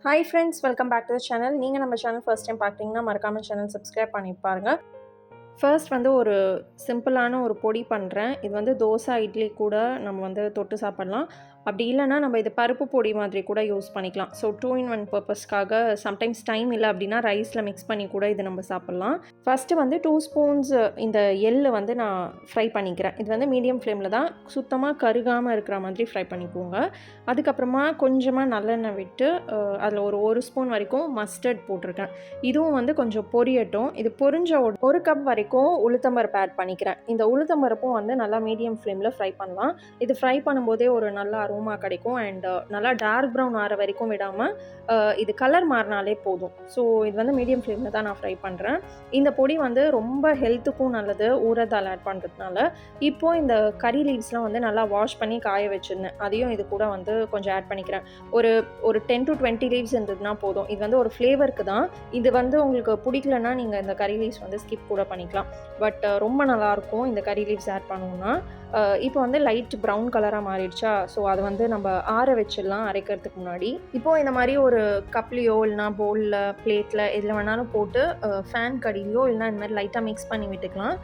Hi friends, welcome back to the channel. நீங்க நம்ம channel first time பார்க்குறீங்கன்னா மறக்காம சேனல் சப்ஸ்கிரைப் பண்ணி பாருங்க. ஃபர்ஸ்ட் வந்து ஒரு சிம்பிளான ஒரு பொடி பண்ணுறேன். இது வந்து தோசை, இட்லி கூட நம்ம வந்து தொட்டு சாப்பிடலாம். அப்படி இல்லைன்னா நம்ம இது பருப்பு பொடி மாதிரி கூட யூஸ் பண்ணிக்கலாம். ஸோ 2 in 1 பர்பஸ்க்காக சம்டைம்ஸ் டைம் இல்லை அப்படின்னா ரைஸில் மிக்ஸ் பண்ணி கூட இது நம்ம சாப்பிட்லாம். ஃபஸ்ட்டு வந்து 2 ஸ்பூன்ஸ் இந்த எள்ளு வந்து நான் ஃப்ரை பண்ணிக்கிறேன். இது வந்து மீடியம் ஃப்ளேமில் தான் சுத்தமாக கருகாமல் இருக்கிற மாதிரி ஃப்ரை பண்ணிக்கோங்க. அதுக்கப்புறமா கொஞ்சமாக நல்லெண்ணெய் விட்டு அதில் ஒரு ஸ்பூன் வரைக்கும் மஸ்டர்ட் போட்டிருக்கேன். இதுவும் வந்து கொஞ்சம் பொரியட்டும். இது பொரிஞ்ச ஒரு கப் வரைக்கும் உளுத்தம்பருப்பு ஆட் பண்ணிக்கிறேன். இந்த உளுத்தம்பருப்பும் வந்து நல்லா மீடியம் ஃப்ளேமில் ஃப்ரை பண்ணலாம். இது ஃப்ரை பண்ணும்போதே ஒரு நல்ல அரோமா கிடைக்கும். அண்ட் நல்லா டார்க் ப்ரௌன் ஆகிற வரைக்கும் விடாமல் இது கலர் மாறினாலே போதும். ஸோ இது வந்து மீடியம் ஃப்ளேமில் தான் நான் ஃப்ரை பண்ணுறேன். இந்த பொடி வந்து ரொம்ப ஹெல்த்துக்கும் நல்லது ஊறதால் ஆட் பண்ணுறதுனால. இப்போது இந்த கறி லீவ்ஸ்லாம் வந்து நல்லா வாஷ் பண்ணி காய வச்சுருந்தேன். அதையும் இது கூட வந்து கொஞ்சம் ஆட் பண்ணிக்கிறேன். ஒரு 10 to 20 லீவ்ஸ் இருந்ததுன்னா போதும். இது வந்து ஒரு ஃப்ளேவருக்கு தான். இது வந்து உங்களுக்கு பிடிக்கலன்னா நீங்கள் இந்த கறி லீவ்ஸ் வந்து ஸ்கிப் கூட பண்ணிக்கலாம். பட் ரொம்ப நல்லாயிருக்கும் இந்த கறி லீவ்ஸ் ஆட் பண்ணோம்னா. இப்போ வந்து லைட் ப்ரௌன் கலராக மாறிடுச்சா, ஸோ அதை வந்து நம்ம ஆற வச்சிடலாம் அரைக்கிறதுக்கு முன்னாடி. இப்போது இந்த மாதிரி ஒரு கப்லேயோ இல்லைனா பவுலில் பிளேட்டில் எதில் வேணாலும் போட்டு ஃபேன் கடியிலையோ இல்லைனா இந்த மாதிரி லைட்டாக மிக்ஸ் பண்ணி விட்டுக்கலாம்.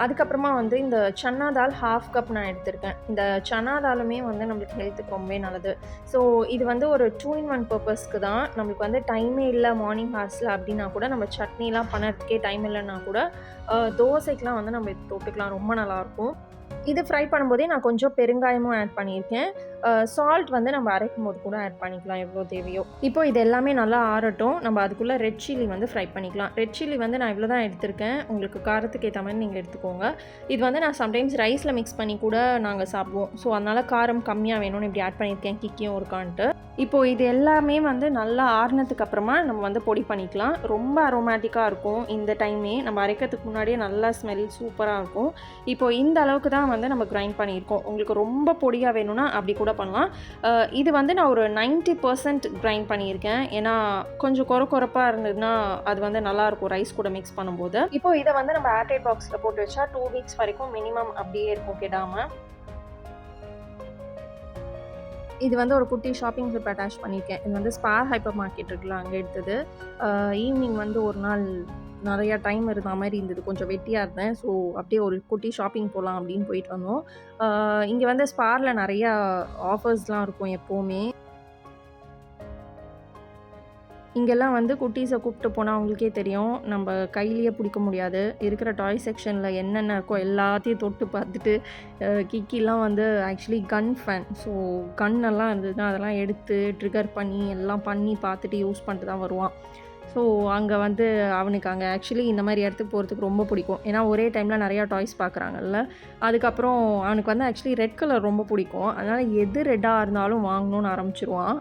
அதுக்கப்புறமா வந்து இந்த சன்னா தால் 1/2 கப் நான் எடுத்திருக்கேன். இந்த சன்னா தாலுமே வந்து நம்மளுக்கு ஹெல்த்துக்கு ரொம்பவே நல்லது. ஸோ இது வந்து ஒரு 2 in 1 பர்பஸ்க்கு தான். நம்மளுக்கு வந்து டைமே இல்லை மார்னிங் ஹார்ஸில் அப்படின்னா கூட நம்ம சட்னிலாம் பண்ணுறதுக்கே டைம் இல்லைன்னா கூட தோசைக்கெலாம் வந்து நம்ம இது தொட்டுக்கலாம். ரொம்ப நல்லாயிருக்கும். இது ஃப்ரை பண்ணும்போதே நான் கொஞ்சம் பெருங்காயமும் ஆட் பண்ணியிருக்கேன். சால்ட் வந்து நம்ம அரைக்கும் போது கூட ஆட் பண்ணிக்கலாம் எவ்வளோ தேவையோ. இப்போ இது எல்லாமே நல்லா ஆறட்டும். நம்ம அதுக்குள்ளே ரெட் சில்லி வந்து ஃப்ரை பண்ணிக்கலாம். ரெட் சில்லி வந்து நான் இவ்வளோ தான் எடுத்திருக்கேன். உங்களுக்கு காரத்துக்கு ஏற்ற மாதிரி நீங்கள் எடுத்துக்கோங்க. இது வந்து நான் சம்டைம்ஸ் ரைஸில் மிக்ஸ் பண்ணி கூட நாங்கள் சாப்பிடுவோம். ஸோ அதனால் காரம் கம்மியாக வேணும்னு இப்படி ஆட் பண்ணியிருக்கேன் கிக்கியும் இருக்கான்ட்டு. இப்போது இது எல்லாமே வந்து நல்லா ஆறுனதுக்கு அப்புறமா நம்ம வந்து பொடி பண்ணிக்கலாம். ரொம்ப அரோமேட்டிக்காக இருக்கும் இந்த டைமே. நம்ம அரைக்கிறதுக்கு முன்னாடியே நல்லா ஸ்மெல் சூப்பராக இருக்கும். இப்போது இந்த அளவுக்கு தான் வந்து நம்ம கிரைண்ட் பண்ணியிருக்கோம். உங்களுக்கு ரொம்ப பொடியாக வேணும்னா அப்படி கூட பண்ணலாம். இது வந்து நான் ஒரு 90% கிரைண்ட் பண்ணியிருக்கேன். ஏன்னா கொஞ்சம் கொரப்பாக இருந்ததுன்னா அது வந்து நல்லாயிருக்கும் ரைஸ் கூட மிக்ஸ் பண்ணும்போது. இப்போ இதை வந்து நம்ம ஏர்டைட் பாக்ஸில் போட்டு வச்சா 2 weeks வரைக்கும் மினிமம் அப்படியே இருக்கும் கெடாமல். இது வந்து ஒரு குட்டி ஷாப்பிங் ட்ரிப் அட்டாச் பண்ணியிருக்கேன். இது வந்து ஸ்பார் ஹைப்பர் மார்க்கெட் இருக்குல்ல, அங்கே எடுத்தது. ஈவினிங் வந்து ஒரு நாள் நிறையா டைம் இருந்த மாதிரி இருந்தது. கொஞ்சம் வெட்டியாக இருந்தேன். ஸோ அப்படியே ஒரு குட்டி ஷாப்பிங் போகலாம் அப்படின்னு போயிட்டு வந்தோம். இங்கே வந்து ஸ்பாரில் நிறையா ஆஃபர்ஸ்லாம் இருக்கும் எப்போவுமே. இங்கெல்லாம் வந்து குட்டீஸை கூப்பிட்டு போனால் அவங்களுக்கே தெரியும், நம்ம கையிலேயே பிடிக்க முடியாது. இருக்கிற டாய் செக்ஷனில் என்னென்ன இருக்கோ எல்லாத்தையும் தொட்டு பார்த்துட்டு கிக்கிலாம் வந்து ஆக்சுவலி கன் ஃபேன். ஸோ கன்னெல்லாம் இருந்ததுன்னா அதெல்லாம் எடுத்து ட்ரிகர் பண்ணி எல்லாம் பண்ணி பார்த்துட்டு யூஸ் பண்ணிட்டு தான் வருவான். ஸோ அங்கே வந்து அவனுக்கு அங்கே ஆக்சுவலி இந்த மாதிரி இடத்துக்கு போகிறதுக்கு ரொம்ப பிடிக்கும். ஏன்னா ஒரே டைமில் நிறையா டாய்ஸ் பார்க்குறாங்கல்ல. அதுக்கப்புறம் அவனுக்கு வந்து ஆக்சுவலி ரெட் கலர் ரொம்ப பிடிக்கும். அதனால் எது ரெட்டாக இருந்தாலும் வாங்கணும்னு ஆரம்பிச்சிருவான்.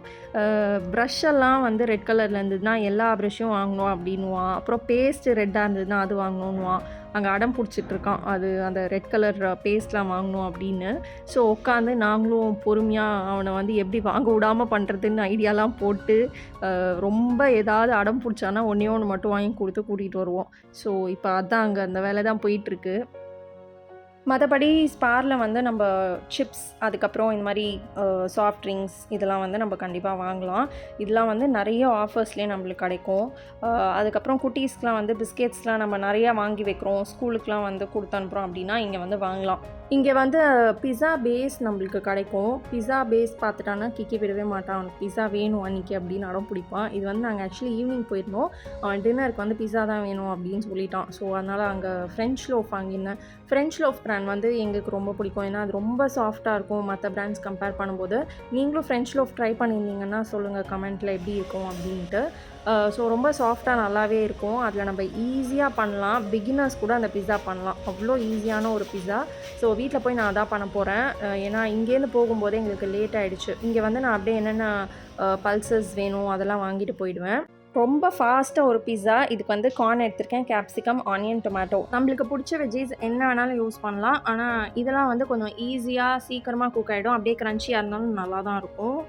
ப்ரஷ்ஷெல்லாம் வந்து ரெட் கலரில் இருந்ததுன்னா எல்லா ப்ரஷ்ஷும் வாங்கணும் அப்படின்வான். அப்புறம் பேஸ்ட்டு ரெட்டாக இருந்ததுன்னா அது வாங்கணுன்னுவான். அங்கே அடம் பிடிச்சிட்ருக்கான் அது அந்த ரெட் கலர் பேஸ்ட்லாம் வாங்கணும் அப்படின்னு. ஸோ உட்காந்து நாங்களும் பொறுமையாக அவனை வந்து எப்படி வாங்க விடாமல் பண்ணுறதுன்னு ஐடியாலாம் போட்டு ரொம்ப ஏதாவது அடம் பிடிச்சானா ஒன்றே ஒன்று மட்டும் வாங்கி கொடுத்து கூட்டிகிட்டு வருவோம். ஸோ இப்போ அதான் அங்கே அந்த வேலை தான் போயிட்டுருக்கு. மற்றபடி ஸ்பாரில் வந்து நம்ம சிப்ஸ் அதுக்கப்புறம் இந்த மாதிரி சாஃப்ட் ட்ரிங்க்ஸ் இதெல்லாம் வந்து நம்ம கண்டிப்பாக வாங்கலாம். இதெல்லாம் வந்து நிறைய ஆஃபர்ஸ்லேயே நம்மளுக்கு கிடைக்கும். அதுக்கப்புறம் குட்டீஸ்க்கெலாம் வந்து பிஸ்கெட்ஸ்லாம் நம்ம நிறையா வாங்கி வைக்கிறோம், ஸ்கூலுக்கெலாம் வந்து கொடுத்து அனுப்புகிறோம் அப்படின்னா இங்கே வந்து வாங்கலாம். இங்கே வந்து பிஸா பேஸ் நம்மளுக்கு கிடைக்கும். பிஸா பேஸ் பார்த்துட்டான்னா கிக்கி விடவே மாட்டான். அவனுக்கு பிஸா வேணும் அன்றைக்கி அப்படின்னு அடம் பிடிப்பான். இது வந்து நாங்கள் ஆக்சுவலி ஈவினிங் போயிருந்தோம். அவன் டின்னருக்கு வந்து பிஸா தான் வேணும் அப்படின்னு சொல்லிட்டான். ஸோ அதனால் அங்கே ஃப்ரெஞ்ச் லோஃப் வாங்கியிருந்தேன். ஃப்ரெஞ்ச் லோஃப் பிராண்ட் வந்து எங்களுக்கு ரொம்ப பிடிக்கும். ஏன்னா அது ரொம்ப சாஃப்டாக இருக்கும் மற்ற பிராண்ட்ஸ் கம்பேர் பண்ணும்போது. நீங்களும் ஃப்ரெஞ்ச் லோஃப் ட்ரை பண்ணியிருந்தீங்கன்னா சொல்லுங்கள் கமெண்ட்டில் எப்படி இருக்கும் அப்படின்ட்டு. ஸோ ரொம்ப சாஃப்டாக நல்லாவே இருக்கும். அதில் நம்ம ஈஸியாக பண்ணலாம். பிகினர்ஸ் கூட அந்த பிஸா பண்ணலாம். அவ்வளோ ஈஸியான ஒரு பிஸா. ஸோ வீட்டில் போய் நான் அதான் பண்ண போகிறேன். ஏன்னா இங்கேருந்து போகும்போதே எங்களுக்கு லேட் ஆகிடுச்சு. இங்கே வந்து நான் அப்படியே என்னென்ன பல்சஸ் வேணும் அதெல்லாம் வாங்கிட்டு போயிடுவேன். ரொம்ப ஃபாஸ்ட்டாக ஒரு பிஸா. இதுக்கு வந்து கார்ன் எடுத்திருக்கேன், கேப்சிகம், ஆனியன், டொமேட்டோ. நம்மளுக்கு பிடிச்ச வெஜ்ஜீஸ் என்ன வேணாலும் யூஸ் பண்ணலாம். ஆனால் இதெல்லாம் வந்து கொஞ்சம் ஈஸியாக சீக்கிரமாக குக் ஆகிடும். அப்படியே க்ரன்ச்சியாக இருந்தாலும் நல்லா தான் இருக்கும்.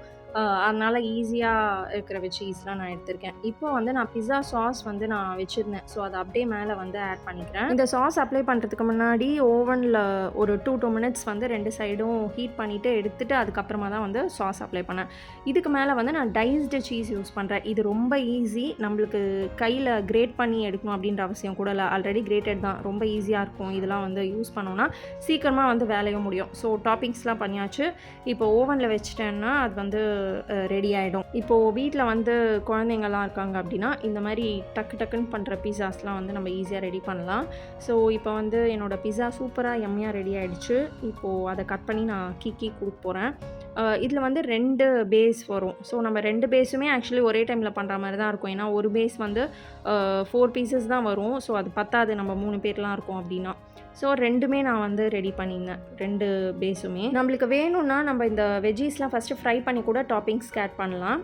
அதனால் ஈஸியாக இருக்கிற வெஜ்ஜீஸ்லாம் நான் எடுத்திருக்கேன். இப்போ வந்து நான் பிஸ்ஸா சாஸ் வந்து நான் வச்சுருந்தேன். ஸோ அதை அப்படியே மேலே வந்து ஆட் பண்ணிக்கிறேன். இந்த சாஸ் அப்ளை பண்ணுறதுக்கு முன்னாடி ஓவனில் ஒரு 2 மினிட்ஸ் வந்து 2 சைடும் ஹீட் பண்ணிவிட்டு எடுத்துகிட்டு அதுக்கப்புறமா தான் வந்து சாஸ் அப்ளை பண்ணேன். இதுக்கு மேலே வந்து நான் டைஸ்டு சீஸ் யூஸ் பண்ணுறேன். இது ரொம்ப ஈஸி. நம்மளுக்கு கையில் கிரேட் பண்ணி எடுக்கணும் அப்படின்ற அவசியம் கூட இல்லை. ஆல்ரெடி கிரேட்டட் தான். ரொம்ப ஈஸியாக இருக்கும். இதெல்லாம் வந்து யூஸ் பண்ணோன்னா சீக்கிரமாக வந்து வேலையும் முடியும். ஸோ டாப்பிங்ஸ்லாம் பண்ணியாச்சு. இப்போ ஓவனில் வச்சுட்டேன்னா அது வந்து ரெடி ஆகிடும். இப்போது வீட்டில் வந்து குழந்தைங்கள்லாம் இருக்காங்க அப்படின்னா இந்த மாதிரி டக்குன்னு பண்ணுற பீஸாஸ்லாம் வந்து நம்ம ஈஸியாக ரெடி பண்ணலாம். ஸோ இப்போ வந்து என்னோடய பிஸ்ஸா சூப்பராக எம்மியாக ரெடி ஆகிடுச்சு. இப்போது அதை கட் பண்ணி நான் கொடுக்க போகிறேன். இதில் வந்து 2 பேஸ் வரும். ஸோ நம்ம 2 பேஸுமே ஆக்சுவலி ஒரே டைமில் பண்ணுற மாதிரி தான் இருக்கும். ஏன்னா ஒரு பேஸ் வந்து 4 பீசஸ் தான் வரும். ஸோ அது பத்தாது நம்ம 3 பேர்லாம் இருக்கோம் அப்படின்னா. ஸோ 2மே நான் வந்து ரெடி பண்ணியிருந்தேன். 2 பேஸுமே நம்மளுக்கு வேணும்னா நம்ம இந்த வெஜ்ஜீஸ்லாம் ஃபஸ்ட்டு ஃப்ரை பண்ணி கூட டாப்பிங்ஸ்க்கு ஆட் பண்ணலாம்.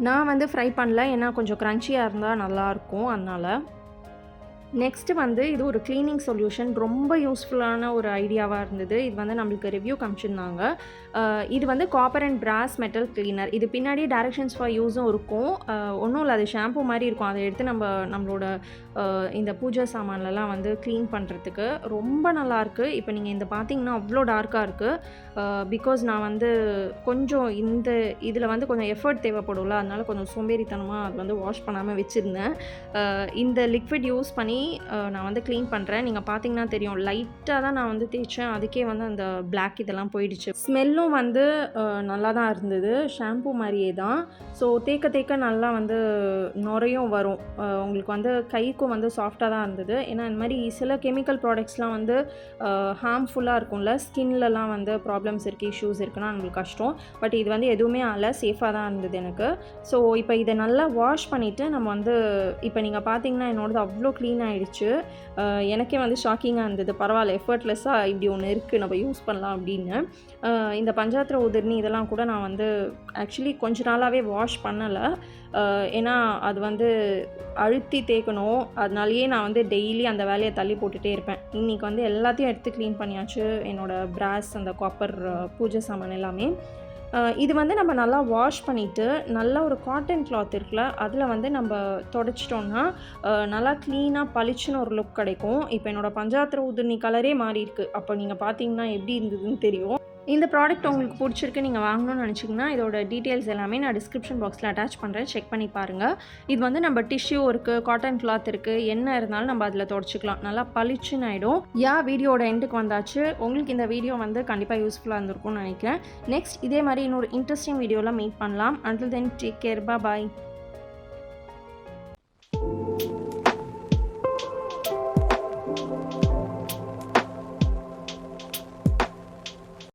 நான் வந்து ஃப்ரை பண்ணல. ஏன்னா கொஞ்சம் க்ரன்ச்சியாக இருந்தால் நல்லாயிருக்கும். அதனால் நெக்ஸ்ட்டு வந்து இது ஒரு க்ளீனிங் சொல்யூஷன். ரொம்ப யூஸ்ஃபுல்லான ஒரு ஐடியாவாக இருந்தது. இது வந்து நம்மளுக்கு ரிவ்யூ காமிச்சிருந்தாங்க. இது வந்து copper and brass metal cleaner. இது பின்னாடி டைரக்ஷன்ஸ் ஃபார் யூஸும் இருக்கும். ஒன்றும் இல்லை, அது ஷாம்பு மாதிரி இருக்கும். அதை எடுத்து நம்மளோட இந்த பூஜை சாமான்லலாம் வந்து க்ளீன் பண்ணுறதுக்கு ரொம்ப நல்லாயிருக்கு. இப்போ நீங்கள் இந்த பார்த்தீங்கன்னா அவ்வளோ டார்க்காக இருக்குது. பிகாஸ் நான் வந்து கொஞ்சம் இதில் வந்து கொஞ்சம் எஃபர்ட் தேவைப்படும்ல, அதனால கொஞ்சம் சோம்பேறித்தனமாக அது வந்து வாஷ் பண்ணாமல் வச்சுருந்தேன். இந்த லிக்விட் யூஸ் பண்ணி நான் வந்து க்ளீன் பண்ணுறேன். நீங்கள் பார்த்தீங்கன்னா தெரியும், லைட்டாக தான் நான் வந்து தேய்ச்சேன். அதுக்கே வந்து அந்த பிளாக் இதெல்லாம் போயிடுச்சு. ஸ்மெல்லும் வந்து நல்லா தான் இருந்தது. ஷாம்பு மாதிரியே தான். ஸோ தேக்க நல்லா வந்து நுரையும் வரும். உங்களுக்கு வந்து கைக்கும் வந்து சாஃப்டாக தான் இருந்தது. ஏன்னா இந்த மாதிரி சில கெமிக்கல் ப்ராடக்ட்ஸ்லாம் வந்து ஹார்ம்ஃபுல்லாக இருக்கும்ல, ஸ்கின்லலாம் வந்து ப்ராப்ளம்ஸ் இருக்குது, இஷ்யூஸ் இருக்குன்னா நம்மளுக்கு கஷ்டம். பட் இது வந்து எதுவுமே ஆகலை, சேஃபாக தான் இருந்தது எனக்கு. ஸோ இப்போ இதை நல்லா வாஷ் பண்ணிவிட்டு நம்ம வந்து இப்போ நீங்கள் பார்த்தீங்கன்னா என்னோடது அவ்வளோ க்ளீன் ஆகிடுச்சு. எனக்கே வந்து ஷாக்கிங்காக இருந்தது. பரவாயில்ல, எஃபர்ட்லெஸ்ஸாக இப்படி ஒன்று இருக்குது, நம்ம யூஸ் பண்ணலாம் அப்படின்னு. இந்த பஞ்சாத்திர உதிர்னி இதெல்லாம் கூட நான் வந்து ஆக்சுவலி கொஞ்ச நாளாகவே வாஷ் பண்ணலை. ஏன்னா அது வந்து அழுத்தி தேய்க்கணும். அதனாலேயே நான் வந்து டெய்லி அந்த வேலையை தள்ளி போட்டுகிட்டே இருப்பேன். இன்றைக்கி வந்து எல்லாத்தையும் எடுத்து க்ளீன் பண்ணியாச்சு. என்னோடய பிராஸ், அந்த காப்பர் பூஜை சாமான் எல்லாமே. இது வந்து நம்ம நல்லா வாஷ் பண்ணிவிட்டு நல்லா ஒரு காட்டன் கிளாத் இருக்குல்ல, அதில் வந்து நம்ம தொடச்சிட்டோம்னா நல்லா க்ளீனாக பளிச்சுன்னு ஒரு லுக் கிடைக்கும். இப்போ என்னோடய பஞ்சாத்திர உதிர்னி கலரே மாறி இருக்குது. அப்போ நீங்கள் பார்த்தீங்கன்னா எப்படி இருந்ததுன்னு தெரியும். இந்த ப்ராடக்ட் உங்களுக்கு பிடிச்சிருக்கு, நீங்கள் வாங்கணும்னு நினச்சிங்கன்னா இதோட டீட்டெயில்ஸ் எல்லாமே நான் டிஸ்கிரிப்ஷன் பாக்ஸில் அட்டாச் பண்ணுறேன். செக் பண்ணி பாருங்கள். இது வந்து நம்ம டிஷ்யூ இருக்குது, காட்டன் கிளாத் இருக்குது, என்ன இருந்தாலும் நம்ம அதில் தொடச்சிக்கலாம். நல்லா பளிச்சுன்னு ஆகிடும். வீடியோட எண்டுக்கு வந்தாச்சு. உங்களுக்கு இந்த வீடியோ வந்து கண்டிப்பாக யூஸ்ஃபுல்லாக இருந்திருக்கும்னு நினைக்கிறேன். நெக்ஸ்ட் இதே மாதிரி இன்னொரு இன்ட்ரெஸ்டிங் வீடியோவில் மீட் பண்ணலாம். அண்டில் தென் டேக் கேர், பாய்.